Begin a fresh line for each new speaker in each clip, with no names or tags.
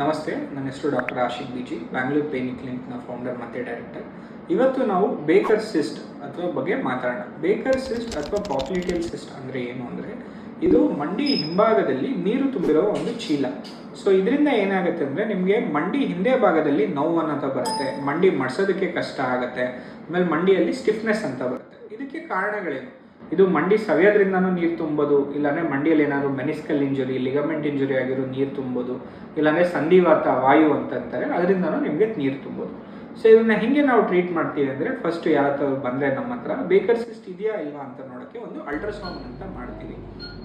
ನಮಸ್ತೆ, ನನ್ನ ಹೆಸರು doctor Ashik B G, Bangalore pain ಕ್ಲಿನಿಕ್ನ ಫೌಂಡರ್ ಮತ್ತು ಡೈರೆಕ್ಟರ್. ಇವತ್ತು ನಾವು ಬೇಕರ್ ಸಿಸ್ಟ್ ಅಥವಾ ಬಗ್ಗೆ ಮಾತಾಡೋಣ. ಬೇಕರ್ ಸಿಸ್ಟ್ ಅಥವಾ ಪಾಪ್ಲಿಟಿಯಲ್ ಸಿಸ್ಟ್ ಅಂದರೆ ಏನು ಅಂದರೆ, ಇದು ಮಂಡಿ ಹಿಂಭಾಗದಲ್ಲಿ ನೀರು ತುಂಬಿರೋ ಒಂದು ಚೀಲ. ಸೊ ಇದರಿಂದ ಏನಾಗುತ್ತೆ ಅಂದರೆ, ನಿಮಗೆ ಮಂಡಿ ಹಿಂದೆ ಭಾಗದಲ್ಲಿ ನೋವು ಅನ್ನೋದು ಬರುತ್ತೆ, ಮಂಡಿ ಮಡ್ಸೋದಕ್ಕೆ ಕಷ್ಟ ಆಗುತ್ತೆ, ಆಮೇಲೆ ಮಂಡಿಯಲ್ಲಿ ಸ್ಟಿಫ್ನೆಸ್ ಅಂತ ಬರುತ್ತೆ. ಇದಕ್ಕೆ ಕಾರಣಗಳೇನು? ಇದು ಮಂಡಿ ಸವಿಯೋದ್ರಿಂದನೂ ನೀರು ತುಂಬೋದು, ಇಲ್ಲಾಂದರೆ ಮಂಡಿಯಲ್ಲಿ ಏನಾದರೂ ಮೆನಿಸ್ಕಲ್ ಇಂಜುರಿ, ಲಿಗಮೆಂಟ್ ಇಂಜುರಿ ಆಗಿರೋ ನೀರು ತುಂಬೋದು, ಇಲ್ಲಾಂದರೆ ಸಂಧಿವಾತ ವಾಯು ಅಂತಂತಾರೆ, ಅದರಿಂದನೂ ನಿಮಗೆ ನೀರು ತುಂಬೋದು. ಸೊ ಇದನ್ನು ಹಿಂಗೆ ನಾವು ಟ್ರೀಟ್ ಮಾಡ್ತೀವಿ ಅಂದರೆ, ಫಸ್ಟ್ ಯಾವ ಬಂದರೆ ನಮ್ಮ ಹತ್ರ ಬೇಕರ್ ಸಿಸ್ಟ್ ಇದೆಯಾ ಇಲ್ವಾ ಅಂತ ನೋಡೋಕ್ಕೆ ಒಂದು ಅಲ್ಟ್ರಾಸೌಂಡ್ ಅಂತ ಮಾಡ್ತೀವಿ.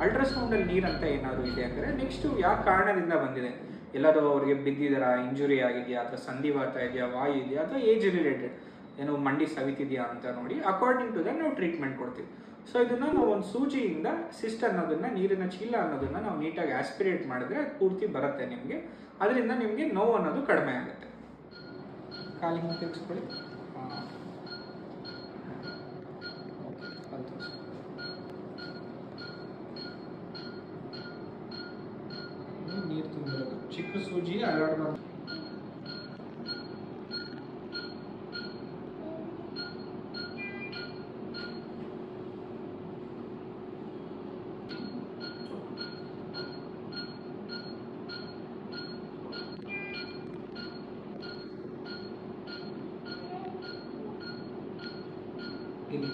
ಅಲ್ಟ್ರಾಸೌಂಡಲ್ಲಿ ನೀರಂತ ಏನಾದರೂ ಇದೆ ಅಂದರೆ, ನೆಕ್ಸ್ಟು ಯಾವ ಕಾರಣದಿಂದ ಬಂದಿದೆ, ಎಲ್ಲರೂ ಅವ್ರಿಗೆ ಬಿದ್ದಿದ್ದಾರಾ, ಇಂಜುರಿ ಆಗಿದೆಯಾ, ಅಥವಾ ಸಂಧಿವಾತ ಇದೆಯಾ, ವಾಯು ಇದೆಯಾ, ಅಥವಾ ಏಜ್ ರಿಲೇಟೆಡ್ ಏನೋ ಮಂಡಿ ಸವಿತಿದೆಯಾ ಅಂತ ನೋಡಿ ಅಕಾರ್ಡಿಂಗ್ ಟು ದಟ್ ನಾವು ಟ್ರೀಟ್ಮೆಂಟ್ ಕೊಡ್ತೀವಿ. ಸೊ ಇದನ್ನು ನಾವು ಒಂದು ಸೂಜಿಯಿಂದ ಸಿಸ್ಟ್ ಅನ್ನೋದನ್ನು, ನೀರಿನ ಚೀಲ ಅನ್ನೋದನ್ನು ನಾವು ನೀಟಾಗಿ ಆಸ್ಪಿರೇಟ್ ಮಾಡಿದ್ರೆ ಅದು ಪೂರ್ತಿ ಬರುತ್ತೆ ನಿಮಗೆ. ಅದರಿಂದ ನಿಮಗೆ ನೋವು ಅನ್ನೋದು ಕಡಿಮೆ ಆಗುತ್ತೆ. ಕಾಲಿಗೆ ಉಪಯೋಗಿಸ್ಕೊಳ್ಳಿ. ನೀರು ತುಂಬಿರೋದು ಚಿಕ್ಕ ಸೂಜಿ ಅಲ್ಲಾಡಬಾರ್ದು. ಇಲ್ಲಿ